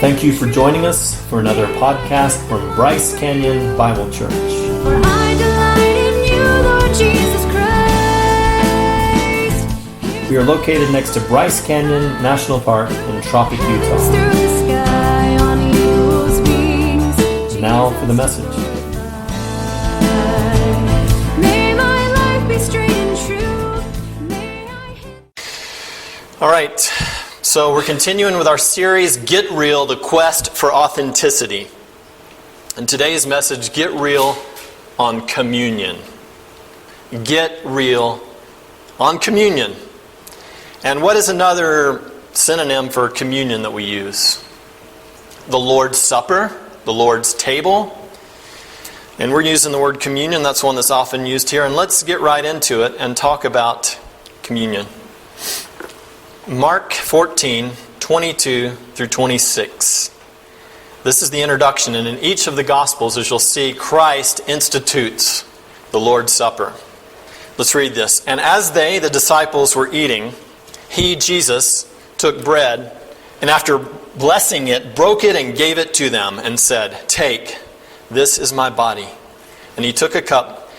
Thank you for joining us for another podcast from Bryce Canyon Bible Church. For I delight in you, Lord Jesus Christ. We are located next to Bryce Canyon National Park in Tropic, Utah. Through the sky on eagle's wings. Now for the message. May my life be straight and true. May I... All right, so we're continuing with our series, Get Real, the Quest for Authenticity. And today's message, Get Real on Communion. Get Real on Communion. And what is another synonym for communion that we use? The Lord's Supper, the Lord's table. And we're using the word communion, that's one that's often used here. And let's get right into it and talk about communion. Mark 14, 22 through 26. This is the introduction, and in each of the Gospels, as you'll see, Christ institutes the Lord's Supper. Let's read this. And as they, the disciples, were eating, he, Jesus, took bread, and after blessing it, broke it and gave it to them, and said, "Take, this is my body." And he took a cup,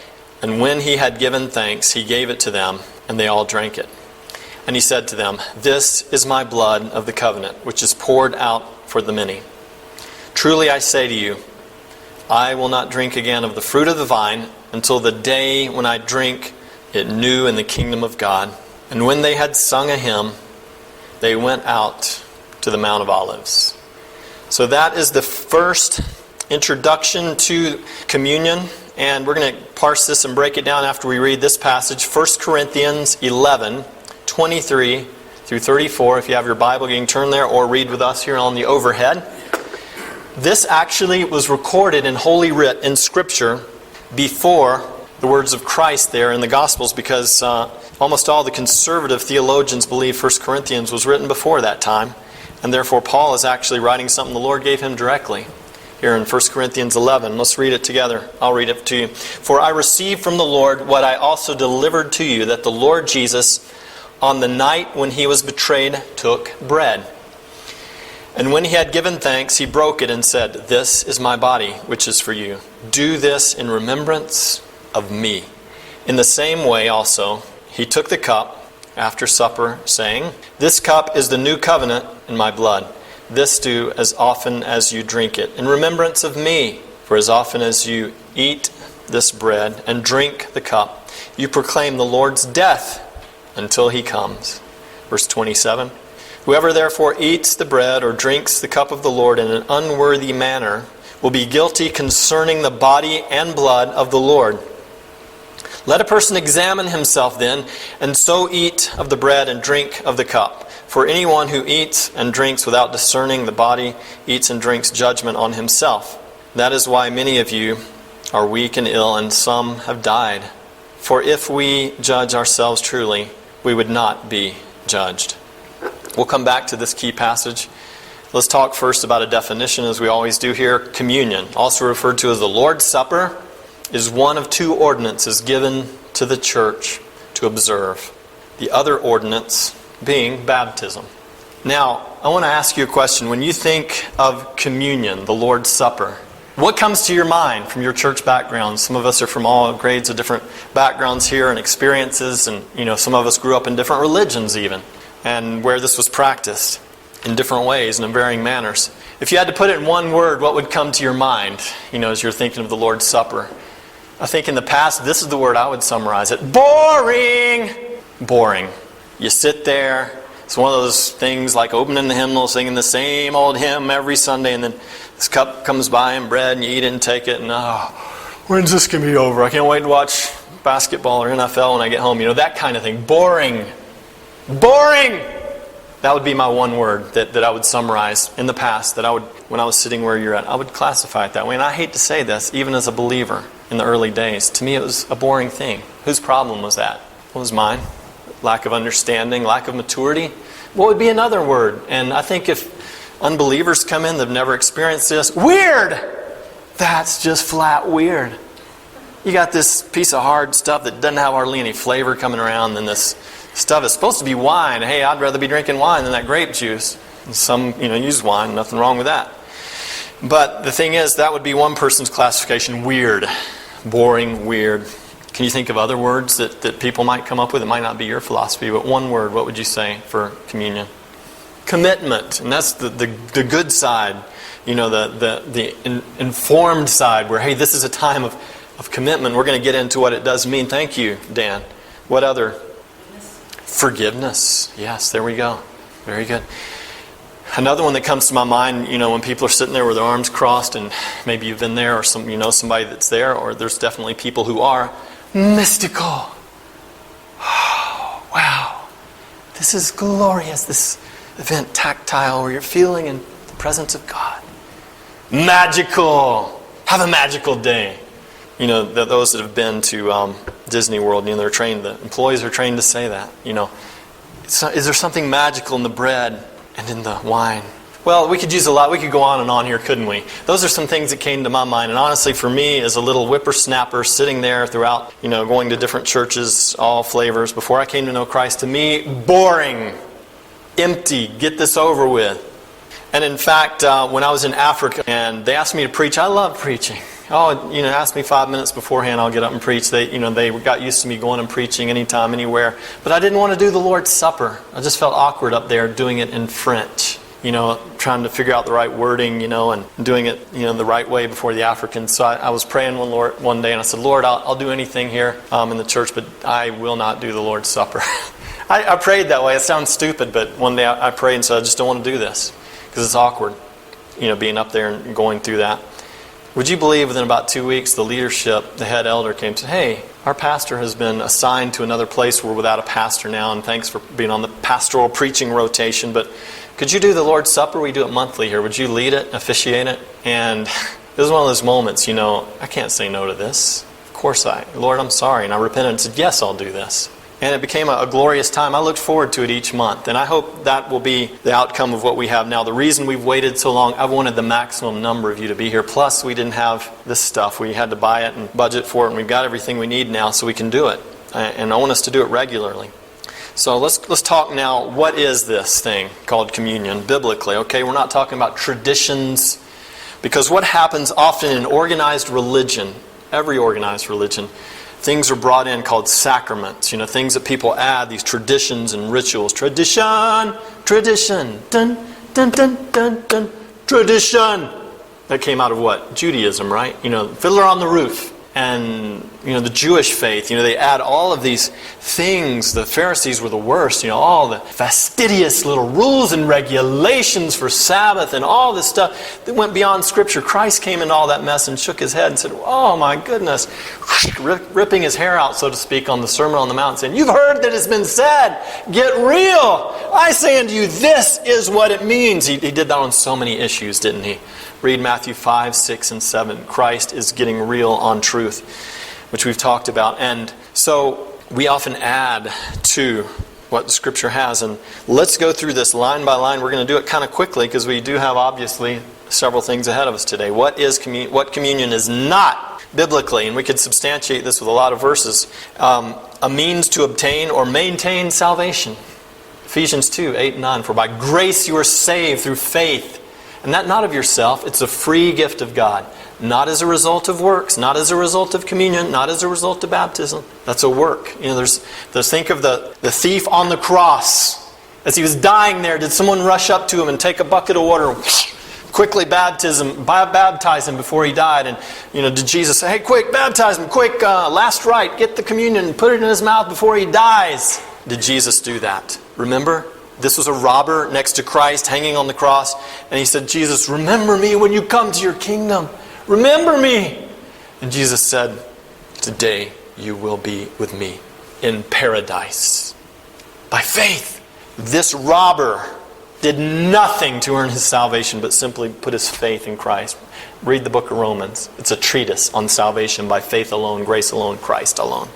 and when he had given thanks, he gave it to them, and they all drank it. And he said to them, "This is my blood of the covenant, which is poured out for the many. Truly I say to you, I will not drink again of the fruit of the vine until the day when I drink it new in the kingdom of God." And when they had sung a hymn, they went out to the Mount of Olives. So that is the first introduction to communion. And we're going to parse this and break it down after we read this passage, 1 Corinthians 11, 23 through 34. If you have your Bible, you can turn there or read with us here on the overhead. This actually was recorded in Holy Writ in Scripture before the words of Christ there in the Gospels, because almost all the conservative theologians believe 1 Corinthians was written before that time, and therefore Paul is actually writing something the Lord gave him directly here in 1 Corinthians 11. Let's read it together. I'll read it to you. "For I received from the Lord what I also delivered to you, that the Lord Jesus, on the night when he was betrayed, took bread. And when he had given thanks, he broke it and said, 'This is my body, which is for you. Do this in remembrance of me.' In the same way also, he took the cup after supper, saying, 'This cup is the new covenant in my blood. This do as often as you drink it, in remembrance of me. For as often as you eat this bread and drink the cup, you proclaim the Lord's death until he comes.'" Verse 27. "Whoever therefore eats the bread or drinks the cup of the Lord in an unworthy manner will be guilty concerning the body and blood of the Lord. Let a person examine himself then, and so eat of the bread and drink of the cup. For anyone who eats and drinks without discerning the body eats and drinks judgment on himself. That is why many of you are weak and ill, and some have died. For if we judge ourselves truly, we would not be judged." We'll come back to this key passage. Let's talk first about a definition, as we always do here. Communion, also referred to as the Lord's Supper, is one of two ordinances given to the church to observe. The other ordinance being baptism. Now, I want to ask you a question. When you think of communion, the Lord's Supper, what comes to your mind from your church background? Some of us are from all grades of different backgrounds here and experiences, and some of us grew up in different religions even, and where this was practiced in different ways and in varying manners. If you had to put it in one word, what would come to your mind, as you're thinking of the Lord's Supper? I think in the past, this is the word I would summarize it. Boring! Boring. You sit there. It's one of those things like opening the hymnal, singing the same old hymn every Sunday, and then this cup comes by and bread, and you eat it and take it, and when's this going to be over? I can't wait to watch basketball or NFL when I get home. That kind of thing. Boring. Boring! That would be my one word that I would summarize in the past, when I was sitting where you're at, I would classify it that way. And I hate to say this, even as a believer in the early days. To me, it was a boring thing. Whose problem was that? It was mine. Lack of understanding, lack of maturity. What would be another word? And I think if unbelievers come in, they've never experienced this. Weird! That's just flat weird. You got this piece of hard stuff that doesn't have hardly any flavor coming around, and this stuff is supposed to be wine. Hey, I'd rather be drinking wine than that grape juice. Some, use wine. Nothing wrong with that. But the thing is, that would be one person's classification. Weird. Boring, weird. Can you think of other words that people might come up with? It might not be your philosophy, but one word, what would you say for communion? Commitment. And that's the good side. The informed side where, hey, this is a time of commitment. We're going to get into what it does mean. Thank you, Dan. What other? Forgiveness. Yes, there we go. Very good. Another one that comes to my mind, when people are sitting there with their arms crossed, and maybe you've been there, or somebody that's there, or there's definitely people who are mystical. Oh, wow. This is glorious, this event, tactile, where you're feeling in the presence of God. Magical. Have a magical day. Those that have been to Disney World, they're trained, the employees are trained to say that. Is there something magical in the bread and in the wine? Well, we could use a lot. We could go on and on here, couldn't we? Those are some things that came to my mind. And honestly, for me, as a little whippersnapper sitting there throughout, going to different churches, all flavors, before I came to know Christ, to me, boring, empty, get this over with. And in fact, when I was in Africa and they asked me to preach, I love preaching. Oh, ask me 5 minutes beforehand, I'll get up and preach. They got used to me going and preaching anytime, anywhere. But I didn't want to do the Lord's Supper. I just felt awkward up there doing it in French. Trying to figure out the right wording, and doing it, the right way before the Africans. So I was praying one day, and I said, Lord, I'll do anything here in the church, but I will not do the Lord's Supper. I prayed that way. It sounds stupid, but one day I prayed and said, I just don't want to do this because it's awkward, being up there and going through that. Would you believe within about 2 weeks, the leadership, the head elder came and said, hey, our pastor has been assigned to another place. We're without a pastor now, and thanks for being on the pastoral preaching rotation, but could you do the Lord's Supper? We do it monthly here. Would you lead it, officiate it? And it was one of those moments, I can't say no to this. Of course Lord, I'm sorry. And I repented and said, yes, I'll do this. And it became a glorious time. I looked forward to it each month. And I hope that will be the outcome of what we have now. The reason we've waited so long, I've wanted the maximum number of you to be here. Plus, we didn't have this stuff. We had to buy it and budget for it. And we've got everything we need now so we can do it. And I want us to do it regularly. So let's talk now, what is this thing called communion biblically? Okay, we're not talking about traditions. Because what happens often in organized religion, every organized religion, things are brought in called sacraments, things that people add, these traditions and rituals. Tradition, dun, dun, dun, dun, dun, tradition. That came out of what? Judaism, right? Fiddler on the Roof. And, the Jewish faith, they add all of these things. The Pharisees were the worst, all the fastidious little rules and regulations for Sabbath and all this stuff that went beyond Scripture. Christ came into all that mess and shook his head and said, oh my goodness, ripping his hair out, so to speak, on the Sermon on the Mount, saying, you've heard that it's been said, get real. I say unto you, this is what it means. He did that on so many issues, didn't he? Read Matthew 5, 6, and 7. Christ is getting real on truth, which we've talked about. And so we often add to what the Scripture has. And let's go through this line by line. We're going to do it kind of quickly because we do have, obviously, several things ahead of us today. What communion is not biblically, and we could substantiate this with a lot of verses, a means to obtain or maintain salvation. Ephesians 2, 8 and 9. For by grace you are saved through faith. And that not of yourself, it's a free gift of God. Not as a result of works, not as a result of communion, not as a result of baptism. That's a work. Think of the thief on the cross. As he was dying there, did someone rush up to him and take a bucket of water and quickly baptize him before he died? And did Jesus say, hey, quick, baptize him, quick, last rite, get the communion and put it in his mouth before he dies? Did Jesus do that? Remember? This was a robber next to Christ hanging on the cross. And he said, Jesus, remember me when you come to your kingdom. Remember me. And Jesus said, today you will be with me in paradise. By faith. This robber did nothing to earn his salvation but simply put his faith in Christ. Read the book of Romans. It's a treatise on salvation by faith alone, grace alone, Christ alone.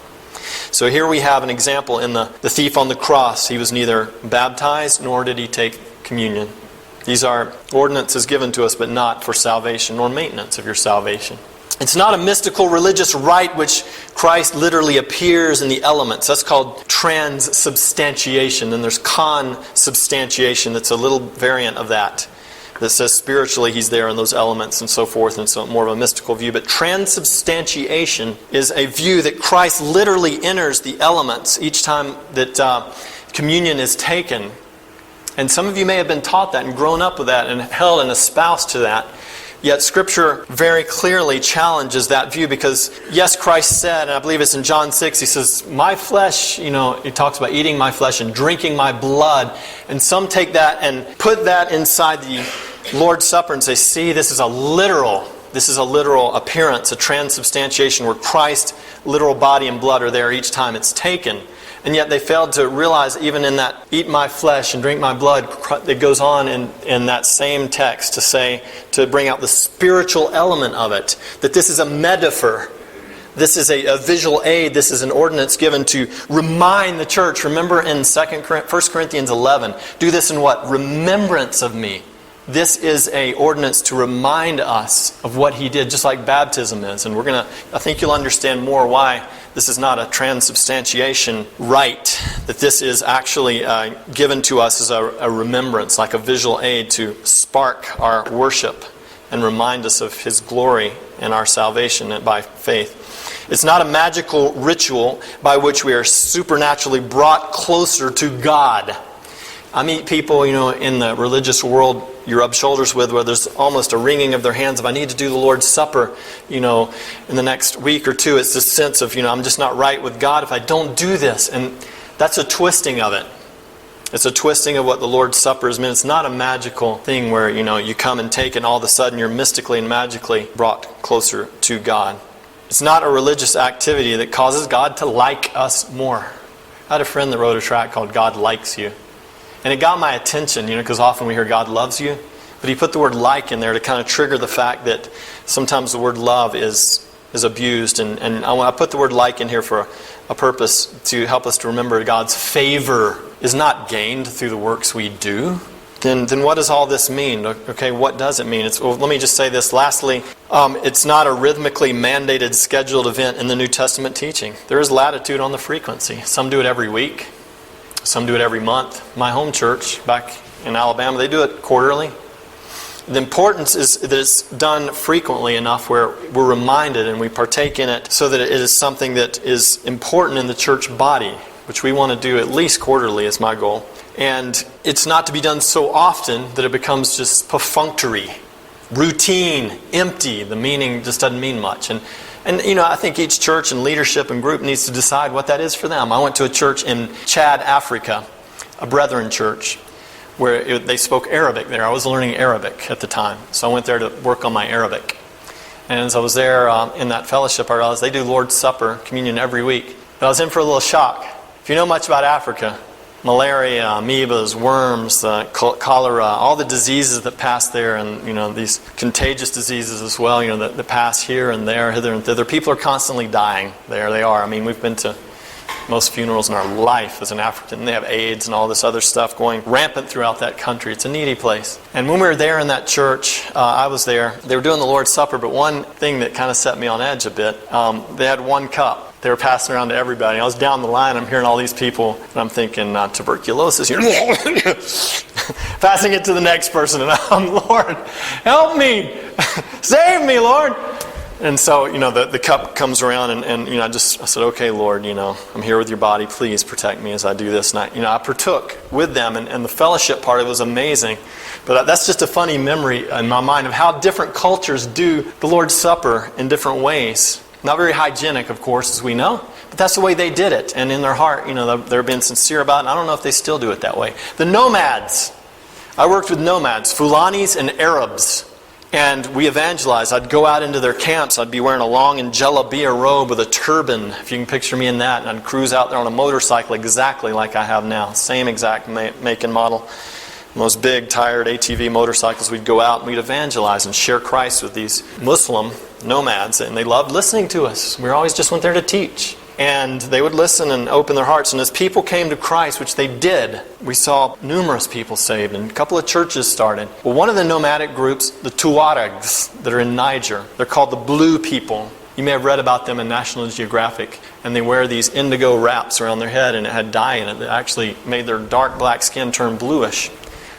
So here we have an example in the thief on the cross. He was neither baptized nor did he take communion. These are ordinances given to us, but not for salvation nor maintenance of your salvation. It's not a mystical religious rite which Christ literally appears in the elements. That's called transubstantiation. And there's consubstantiation. That's a little variant of that says spiritually he's there in those elements and so forth, and so more of a mystical view. But transubstantiation is a view that Christ literally enters the elements each time that communion is taken. And some of you may have been taught that and grown up with that and held and espoused to that. Yet Scripture very clearly challenges that view, because yes, Christ said, and I believe it's in John 6, he says, my flesh, he talks about eating my flesh and drinking my blood. And some take that and put that inside the Lord's Supper and say, see, this is a literal appearance, a transubstantiation where Christ's literal body and blood are there each time it's taken. And yet they failed to realize, even in that eat my flesh and drink my blood, it goes on in that same text to bring out the spiritual element of it, that this is a metaphor. This is a visual aid. This is an ordinance given to remind the church. Remember in 1 Corinthians 11, do this in what? Remembrance of me. This is a ordinance to remind us of what he did, just like baptism is. And I think you'll understand more why this is not a transubstantiation rite, that this is actually given to us as a remembrance, like a visual aid to spark our worship and remind us of his glory and our salvation by faith. It's not a magical ritual by which we are supernaturally brought closer to God. I meet people, in the religious world you rub shoulders with, where there's almost a wringing of their hands. If I need to do the Lord's Supper, in the next week or two, it's this sense of, I'm just not right with God if I don't do this. And that's a twisting of it. It's a twisting of what the Lord's Supper is meant. It's not a magical thing where, you come and take and all of a sudden you're mystically and magically brought closer to God. It's not a religious activity that causes God to like us more. I had a friend that wrote a tract called God Likes You. And it got my attention, because often we hear God loves you. But he put the word like in there to kind of trigger the fact that sometimes the word love is abused. And I put the word like in here for a purpose to help us to remember God's favor is not gained through the works we do. Then what does all this mean? Okay, what does it mean? Let me just say this. Lastly, it's not a rhythmically mandated, scheduled event in the New Testament teaching. There is latitude on the frequency. Some do it every week. Some do it every month. My home church back in Alabama, they do it quarterly. The importance is that it's done frequently enough where we're reminded and we partake in it so that it is something that is important in the church body, which we want to do at least quarterly is my goal. And it's not to be done so often that it becomes just perfunctory, routine, empty. The meaning just doesn't mean much. And I think each church and leadership and group needs to decide what that is for them. I went to a church in Chad, Africa, a Brethren church, where they spoke Arabic there. I was learning Arabic at the time, so I went there to work on my Arabic. And as I was there in that fellowship, I realized they do Lord's Supper, communion every week. But I was in for a little shock. If you know much about Africa, malaria, amoebas, worms, cholera, all the diseases that pass there, and these contagious diseases as well, that pass here and there, hither and thither. People are constantly dying. There they are. I mean, we've been to most funerals in our life as an African. They have AIDS and all this other stuff going rampant throughout that country. It's a needy place. And when we were there in that church, I was there. They were doing the Lord's Supper, but one thing that kind of set me on edge a bit, they had one cup. They were passing around to everybody. I was down the line. I'm hearing all these people, and I'm thinking, tuberculosis. Passing it to the next person, and I'm, Lord, help me, save me, Lord. And so, the cup comes around, and I said, okay, Lord, I'm here with your body. Please protect me as I do this. And I partook with them, and the fellowship part, it was amazing. But that's just a funny memory in my mind of how different cultures do the Lord's Supper in different ways. Not very hygienic, of course, as we know, but that's the way they did it. And in their heart, they're being sincere about it. And I don't know if they still do it that way. The nomads. I worked with nomads, Fulanis and Arabs. And we evangelized. I'd go out into their camps. I'd be wearing a long Jalabiya robe with a turban, if you can picture me in that. And I'd cruise out there on a motorcycle exactly like I have now. Same exact make and model. Those big, tired ATV motorcycles. We'd go out and we'd evangelize and share Christ with these Muslim nomads. And they loved listening to us. We always just went there to teach. And they would listen and open their hearts. And as people came to Christ, which they did, we saw numerous people saved and a couple of churches started. Well, one of the nomadic groups, the Tuaregs that are in Niger, they're called the Blue people. You may have read about them in National Geographic, and they wear these indigo wraps around their head, and it had dye in it that actually made their dark black skin turn bluish.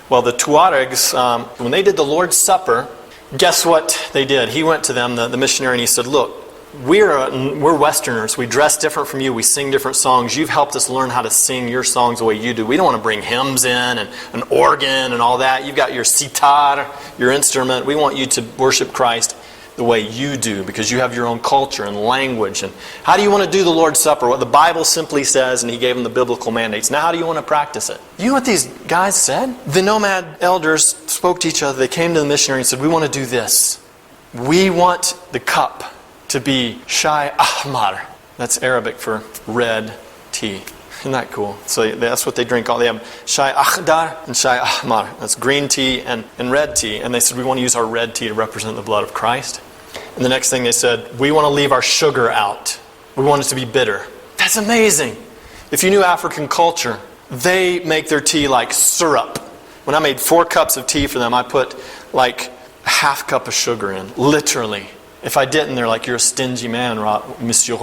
Well, the Tuaregs, when they did the Lord's Supper, guess what they did? He went to them, the missionary, and he said, look, we're Westerners. We dress different from you. We sing different songs. You've helped us learn how to sing your songs the way you do. We don't want to bring hymns in and an organ and all that. You've got your sitar, your instrument. We want you to worship Christ the way you do because you have your own culture and language. And how do you want to do the Lord's Supper? What the Bible simply says, and he gave them the biblical mandates. Now how do you want to practice it? You know what these guys said? The nomad elders spoke to each other. They came to the missionary and said, we want to do this. We want the cup to be Shai Ahmar. That's Arabic for red tea. Isn't that cool? So that's what they drink. They have Shai Akhdar and Shai Ahmar. That's green tea and red tea. And they said, we want to use our red tea to represent the blood of Christ. And the next thing they said, we want to leave our sugar out. We want it to be bitter. That's amazing. If you knew African culture, they make their tea like syrup. When I made 4 cups of tea for them, I put like a half cup of sugar in, literally. If I didn't, they're like, you're a stingy man, Monsieur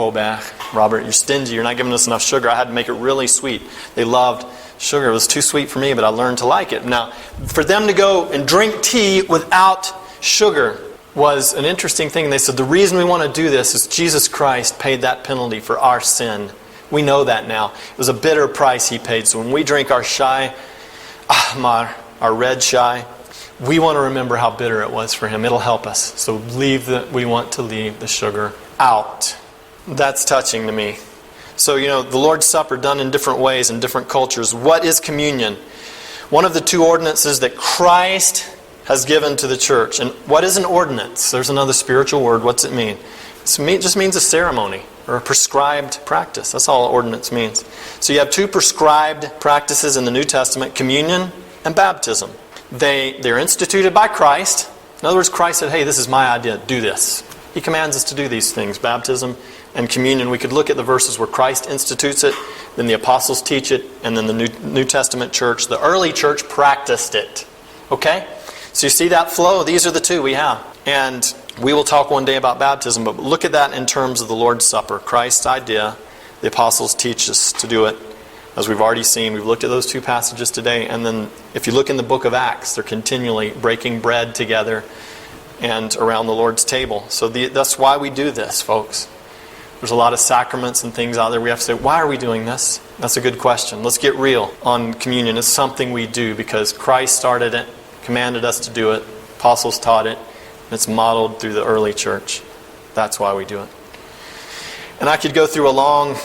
Robert, you're stingy, you're not giving us enough sugar. I had to make it really sweet. They loved sugar. It was too sweet for me, but I learned to like it. Now, for them to go and drink tea without sugar was an interesting thing. They said, the reason we want to do this is Jesus Christ paid that penalty for our sin. We know that now. It was a bitter price he paid. So when we drink our Shai Ahmar, our red Shai, we want to remember how bitter it was for him. It'll help us. So we want to leave the sugar out. That's touching to me. So, the Lord's Supper done in different ways in different cultures. What is communion? One of the 2 ordinances that Christ has given to the church. And what is an ordinance? There's another spiritual word. What's it mean? It just means a ceremony or a prescribed practice. That's all ordinance means. So you have 2 prescribed practices in the New Testament, communion and baptism. They're instituted by Christ. In other words, Christ said, hey, this is my idea. Do this. He commands us to do these things, baptism and communion. We could look at the verses where Christ institutes it, then the apostles teach it, and then the New Testament church, the early church practiced it. Okay? So you see that flow? These are the 2 we have. And we will talk one day about baptism, but look at that in terms of the Lord's Supper. Christ's idea, the apostles teach us to do it. As we've already seen, we've looked at those 2 passages today. And then if you look in the book of Acts, they're continually breaking bread together and around the Lord's table. So that's why we do this, folks. There's a lot of sacraments and things out there. We have to say, why are we doing this? That's a good question. Let's get real on communion. It's something we do because Christ started it, commanded us to do it, apostles taught it, and it's modeled through the early church. That's why we do it. And I could go through a long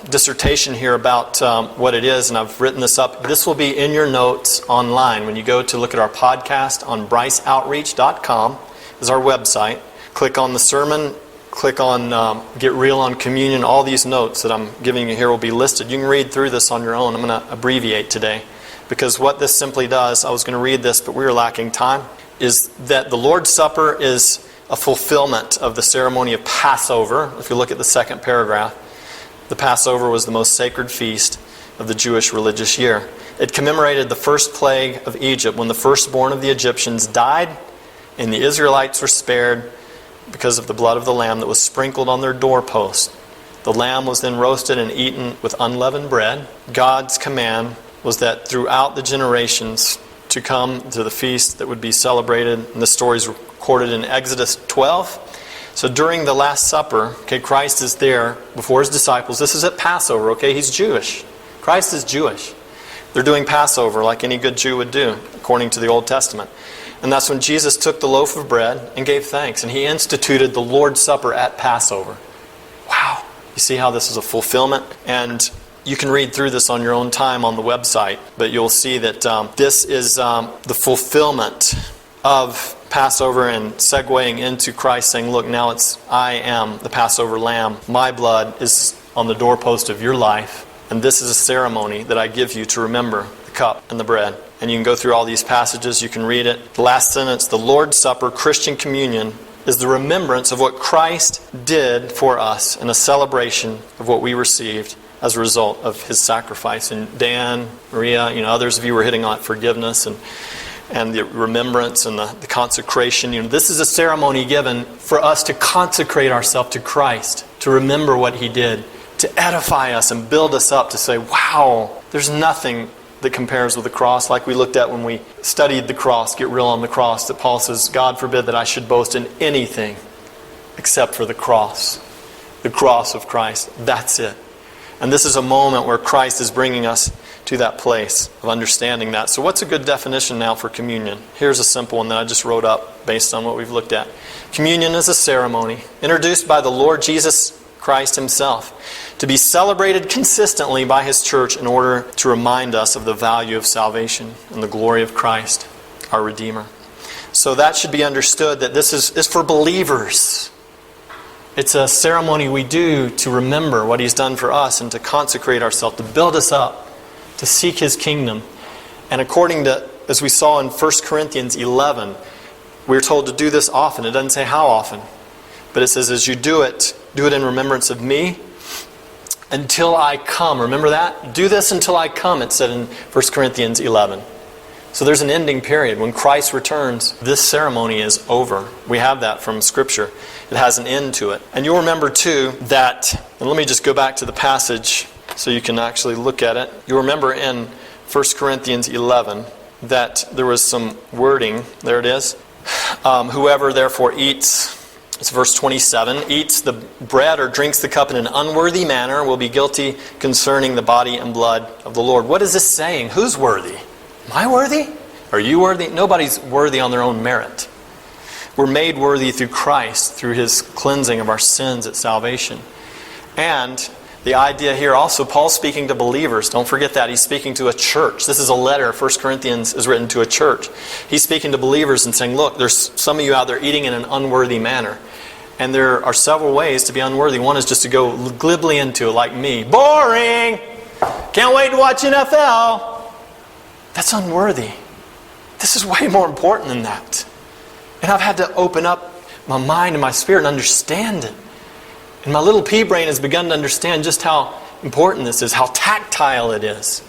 dissertation here about what it is, and I've written this up. This will be in your notes online. When you go to look at our podcast on bryceoutreach.com is our website. Click on the sermon, click on Get Real on Communion. All these notes that I'm giving you here will be listed. You can read through this on your own. I'm going to abbreviate today because what this simply does, I was going to read this, but we were lacking time, is that the Lord's Supper is a fulfillment of the ceremony of Passover. If you look at the 2nd paragraph, the Passover was the most sacred feast of the Jewish religious year. It commemorated the first plague of Egypt when the firstborn of the Egyptians died and the Israelites were spared because of the blood of the lamb that was sprinkled on their doorpost. The lamb was then roasted and eaten with unleavened bread. God's command was that throughout the generations to come to the feast that would be celebrated, and the story is recorded in Exodus 12. So during the Last Supper, Christ is there before his disciples. This is at Passover, he's Jewish. Christ is Jewish. They're doing Passover like any good Jew would do, according to the Old Testament. And that's when Jesus took the loaf of bread and gave thanks, and he instituted the Lord's Supper at Passover. Wow. You see how this is a fulfillment? And you can read through this on your own time on the website, but you'll see that this is the fulfillment of Passover and segueing into Christ saying, look, now I am the Passover lamb. My blood is on the doorpost of your life, and this is a ceremony that I give you to remember the cup and the bread. And you can go through all these passages, you can read it. The last sentence, the Lord's Supper, Christian communion, is the remembrance of what Christ did for us and a celebration of what we received as a result of his sacrifice. And Dan, Maria, others of you were hitting on forgiveness. And and the remembrance and the consecration. This is a ceremony given for us to consecrate ourselves to Christ, to remember what He did, to edify us and build us up, to say, wow, there's nothing that compares with the cross, like we looked at when we studied the cross, Get Real on the Cross, that Paul says, God forbid that I should boast in anything except for the cross of Christ. That's it. And this is a moment where Christ is bringing us to that place of understanding that. So what's a good definition now for communion? Here's a simple one that I just wrote up based on what we've looked at. Communion is a ceremony introduced by the Lord Jesus Christ Himself to be celebrated consistently by His church in order to remind us of the value of salvation and the glory of Christ, our Redeemer. So that should be understood that this is for believers. It's a ceremony we do to remember what He's done for us and to consecrate ourselves, to build us up, to seek His kingdom. And according to, as we saw in 1 Corinthians 11, we're told to do this often. It doesn't say how often. But it says, as you do it in remembrance of me until I come. Remember that? Do this until I come, it said in 1 Corinthians 11. So there's an ending period. When Christ returns, this ceremony is over. We have that from Scripture. It has an end to it. And you'll remember too that, and let me just go back to the passage so you can actually look at it. You'll remember in 1 Corinthians 11 that there was some wording. There it is. Whoever therefore eats, it's verse 27, eats the bread or drinks the cup in an unworthy manner will be guilty concerning the body and blood of the Lord. What is this saying? Who's worthy? Am I worthy? Are you worthy? Nobody's worthy on their own merit. We're made worthy through Christ, through His cleansing of our sins at salvation. And the idea here also, Paul's speaking to believers. Don't forget that. He's speaking to a church. This is a letter. 1 Corinthians is written to a church. He's speaking to believers and saying, look, there's some of you out there eating in an unworthy manner. And there are several ways to be unworthy. One is just to go glibly into it like me. Boring! Can't wait to watch NFL! That's unworthy. This is way more important than that. And I've had to open up my mind and my spirit and understand it. And my little pea brain has begun to understand just how important this is, how tactile it is.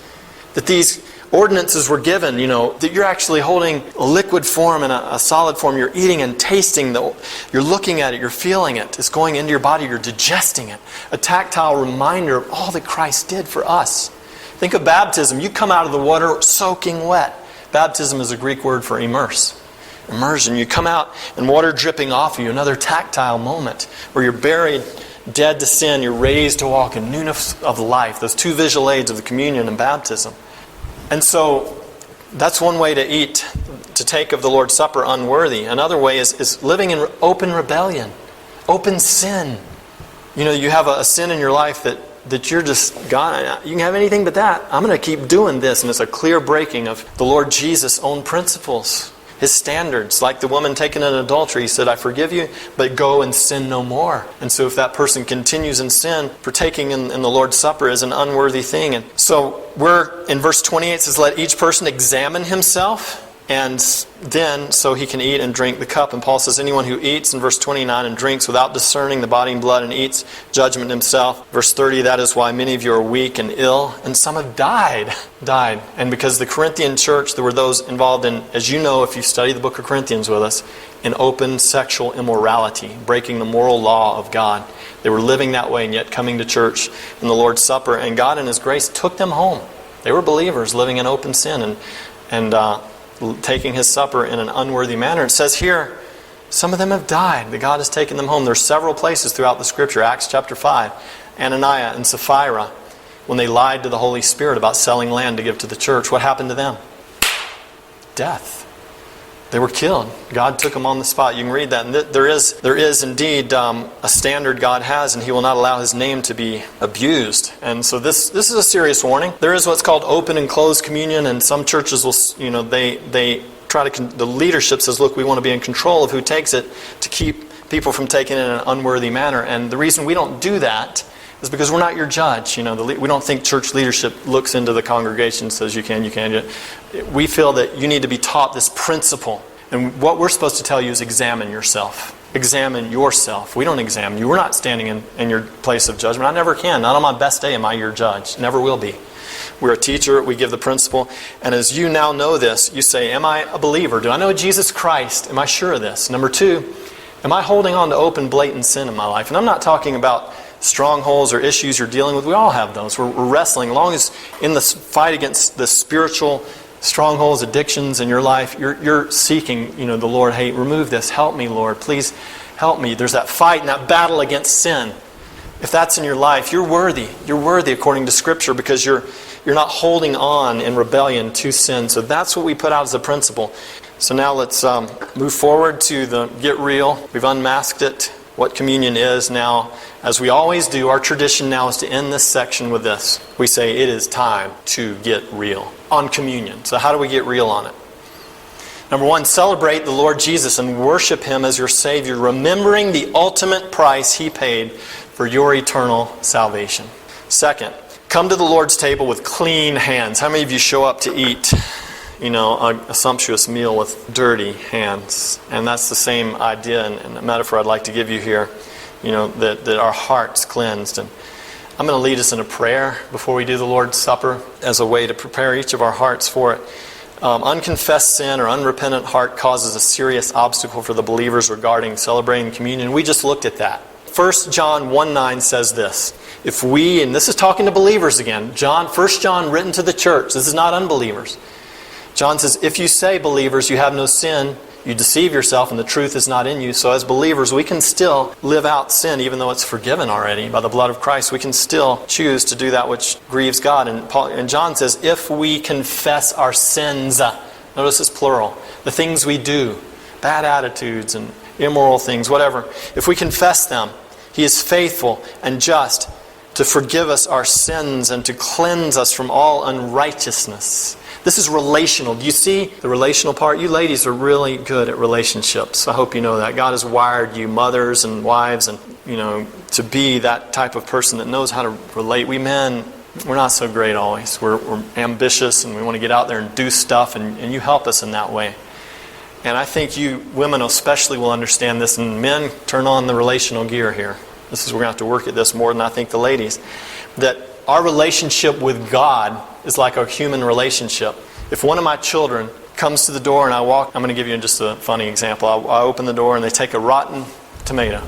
That these ordinances were given, that you're actually holding a liquid form and a solid form. You're eating and tasting, you're looking at it, you're feeling it. It's going into your body, you're digesting it. A tactile reminder of all that Christ did for us. Think of baptism. You come out of the water soaking wet. Baptism is a Greek word for immerse. Immersion. You come out and water dripping off of you. Another tactile moment where you're buried, dead to sin. You're raised to walk in newness of life. Those two visual aids of the communion and baptism. And so that's one way to eat, to take of the Lord's Supper unworthy. Another way is living in open rebellion, open sin. You have a sin in your life that you're just, God, you can have anything but that. I'm going to keep doing this. And it's a clear breaking of the Lord Jesus' own principles, His standards. Like the woman taken in adultery, He said, I forgive you, but go and sin no more. And so if that person continues in sin, partaking in the Lord's Supper is an unworthy thing. And so we're in verse 28, it says, let each person examine himself, and then so he can eat and drink the cup. And Paul says, anyone who eats, in verse 29, and drinks without discerning the body and blood and eats judgment himself. Verse 30, that is why many of you are weak and ill, and some have died. And because the Corinthian church, there were those involved in, as you know if you study the book of Corinthians with us, in open sexual immorality, breaking the moral law of God. They were living that way and yet coming to church in the Lord's Supper. And God in His grace took them home. They were believers living in open sin and taking His supper in an unworthy manner. It says here, some of them have died, that God has taken them home. There's several places throughout the Scripture. Acts chapter 5, Ananias and Sapphira, when they lied to the Holy Spirit about selling land to give to the church, what happened to them? Death. They were killed. God took them on the spot. You can read that. And there is indeed a standard God has, and He will not allow His name to be abused. And so this is a serious warning. There is what's called open and closed communion, and some churches will, they try to, the leadership says, look, we want to be in control of who takes it to keep people from taking it in an unworthy manner. And the reason we don't do that is because we're not your judge. We don't think church leadership looks into the congregation and says you can. We feel that you need to be taught this principle. And what we're supposed to tell you is examine yourself. Examine yourself. We don't examine you. We're not standing in your place of judgment. I never can. Not on my best day am I your judge. Never will be. We're a teacher. We give the principle. And as you now know this, you say, am I a believer? Do I know Jesus Christ? Am I sure of this? Number two, am I holding on to open, blatant sin in my life? And I'm not talking about strongholds or issues you're dealing with. We all have those. We're wrestling. As long as in the fight against the spiritual strongholds, addictions in your life, you're seeking, the Lord, hey, remove this. Help me, Lord. Please help me. There's that fight and that battle against sin. If that's in your life, you're worthy. You're worthy according to Scripture because you're not holding on in rebellion to sin. So that's what we put out as a principle. So now let's move forward to the get real. We've unmasked it, what communion is. Now, as we always do, our tradition now is to end this section with this. We say it is time to get real on communion. So how do we get real on it? Number one, celebrate the Lord Jesus and worship Him as your Savior, remembering the ultimate price He paid for your eternal salvation. Second, come to the Lord's table with clean hands. How many of you show up to eat, a sumptuous meal with dirty hands? And that's the same idea and the metaphor I'd like to give you here, that our heart's cleansed. And I'm going to lead us in a prayer before we do the Lord's Supper as a way to prepare each of our hearts for it. Unconfessed sin or unrepentant heart causes a serious obstacle for the believers regarding celebrating communion. We just looked at that. 1 John 1:9 says this. If we, and this is talking to believers again, 1 John written to the church, this is not unbelievers. John says, if you say, believers, you have no sin, you deceive yourself and the truth is not in you. So as believers, we can still live out sin even though it's forgiven already by the blood of Christ. We can still choose to do that which grieves God. And John says, if we confess our sins, notice it's plural, the things we do, bad attitudes and immoral things, whatever, if we confess them, He is faithful and just to forgive us our sins and to cleanse us from all unrighteousness. This is relational. Do you see the relational part? You ladies are really good at relationships. I hope you know that. God has wired you, mothers and wives, and to be that type of person that knows how to relate. We men, we're not so great always. We're ambitious and we want to get out there and do stuff, and you help us in that way. And I think you women especially will understand this, and men, turn on the relational gear here. We're going to have to work at this more than I think the ladies. That our relationship with God is like a human relationship. If one of my children comes to the door and I walk, I'm going to give you just a funny example. I open the door and they take a rotten tomato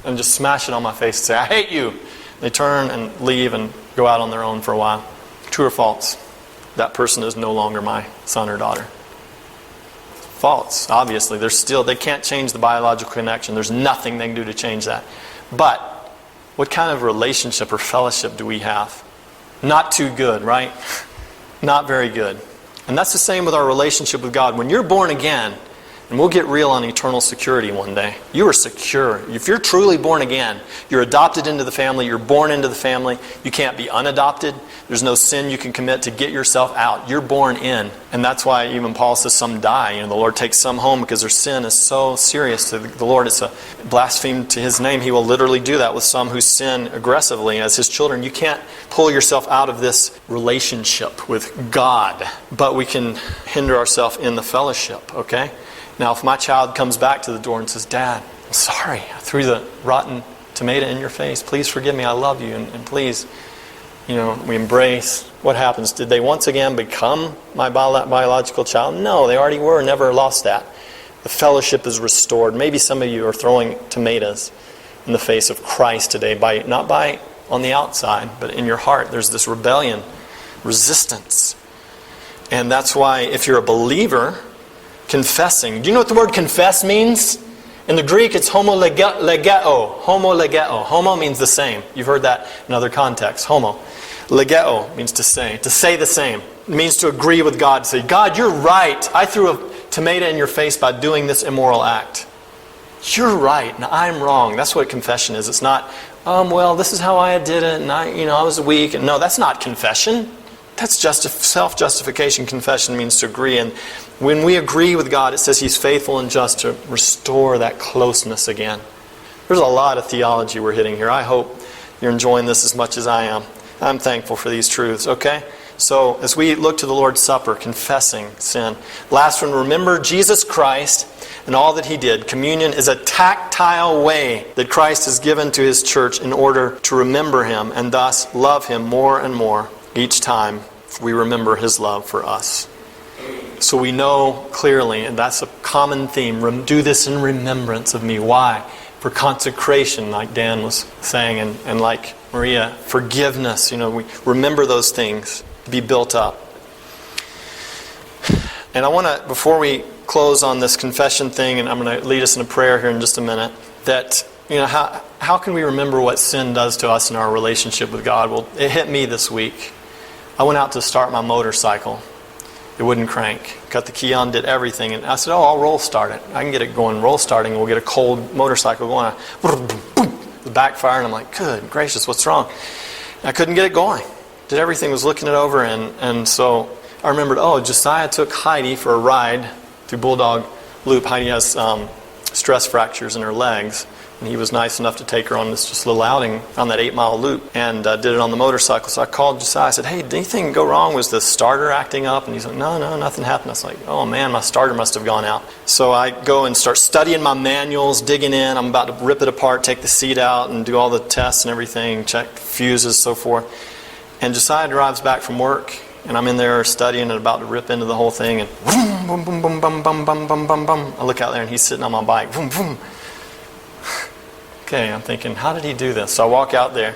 and just smash it on my face and say, I hate you. They turn and leave and go out on their own for a while. True or false? That person is no longer my son or daughter. False, obviously. They can't change the biological connection. There's nothing they can do to change that. But what kind of relationship or fellowship do we have? Not too good, right? Not very good. And that's the same with our relationship with God. When you're born again, and we'll get real on eternal security one day, you are secure. If you're truly born again, you're adopted into the family, you're born into the family, you can't be unadopted. There's no sin you can commit to get yourself out. You're born in. And that's why even Paul says some die. The Lord takes some home because their sin is so serious to the Lord. It's a blasphemy to His name. He will literally do that with some who sin aggressively as His children. You can't pull yourself out of this relationship with God, but we can hinder ourselves in the fellowship, okay? Now, if my child comes back to the door and says, Dad, I'm sorry, I threw the rotten tomato in your face. Please forgive me. I love you. And please, we embrace. What happens? Did they once again become my biological child? No, they already were. Never lost that. The fellowship is restored. Maybe some of you are throwing tomatoes in the face of Christ today, not by on the outside, but in your heart. There's this rebellion, resistance. And that's why if you're a believer, confessing. Do you know what the word confess means? In the Greek, it's homolegeo. Homolegeo. Homo means the same. You've heard that in other contexts. Homo. Legeo means to say the same. It means to agree with God, to say, God, you're right. I threw a tomato in your face by doing this immoral act. You're right, and I'm wrong. That's what confession is. It's not, this is how I did it, and I was weak. No, that's not confession. That's just self-justification. Confession means to agree. And when we agree with God, it says He's faithful and just to restore that closeness again. There's a lot of theology we're hitting here. I hope you're enjoying this as much as I am. I'm thankful for these truths, okay? So as we look to the Lord's Supper, confessing sin. Last one, remember Jesus Christ and all that He did. Communion is a tactile way that Christ has given to His church in order to remember Him and thus love Him more and more. each time we remember His love for us. So we know clearly, and that's a common theme, do this in remembrance of me. Why? For consecration, like Dan was saying, and like Maria, forgiveness. We remember those things to be built up. And I want to, before we close on this confession thing, and I'm going to lead us in a prayer here in just a minute, that, how can we remember what sin does to us in our relationship with God? Well, it hit me this week. I went out to start my motorcycle. It wouldn't crank. Cut the key on, did everything. And I said, I'll roll start it. I can get it going roll starting. We'll get a cold motorcycle going. The backfire, and I'm like, good gracious, what's wrong? And I couldn't get it going. Did everything, was looking it over, and so I remembered, Josiah took Heidi for a ride through Bulldog Loop. Heidi has stress fractures in her legs, and he was nice enough to take her on this just little outing on that 8-mile loop, and did it on the motorcycle. So I called Josiah. I said, hey, did anything go wrong? Was the starter acting up? And he's like, no, nothing happened. I was like, oh man, my starter must have gone out. So I go and start studying my manuals, digging in. I'm about to rip it apart, take the seat out, and do all the tests and everything, check fuses, so forth. And Josiah drives back from work, and I'm in there studying and about to rip into the whole thing, and boom, boom, boom, boom, boom, boom, boom, boom, boom. I look out there, and he's sitting on my bike. Boom, boom. Okay, I'm thinking, how did he do this? So I walk out there.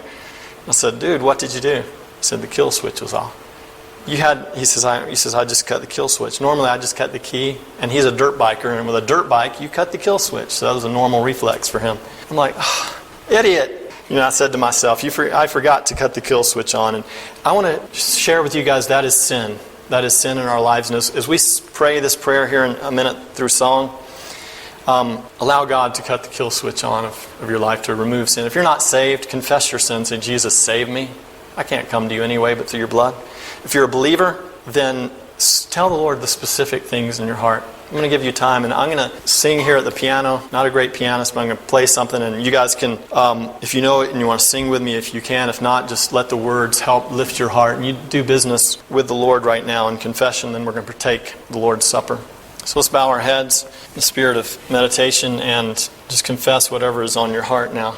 I said, dude, what did you do? He said, the kill switch was off. He says, I just cut the kill switch. Normally, I just cut the key, and he's a dirt biker, and with a dirt bike, you cut the kill switch. So that was a normal reflex for him. I'm like, idiot. I said to myself, I forgot to cut the kill switch on. And I want to share with you guys, that is sin. That is sin in our lives. And as we pray this prayer here in a minute through song, allow God to cut the kill switch on of your life, to remove sin. If you're not saved, confess your sins. Say, Jesus, save me. I can't come to you anyway but through your blood. If you're a believer, then tell the Lord the specific things in your heart. I'm going to give you time, and I'm going to sing here at the piano. Not a great pianist, but I'm going to play something, and you guys can, if you know it and you want to sing with me, if you can. If not, just let the words help lift your heart. And you do business with the Lord right now in confession, then we're going to partake the Lord's Supper. So let's bow our heads in the spirit of meditation and just confess whatever is on your heart now.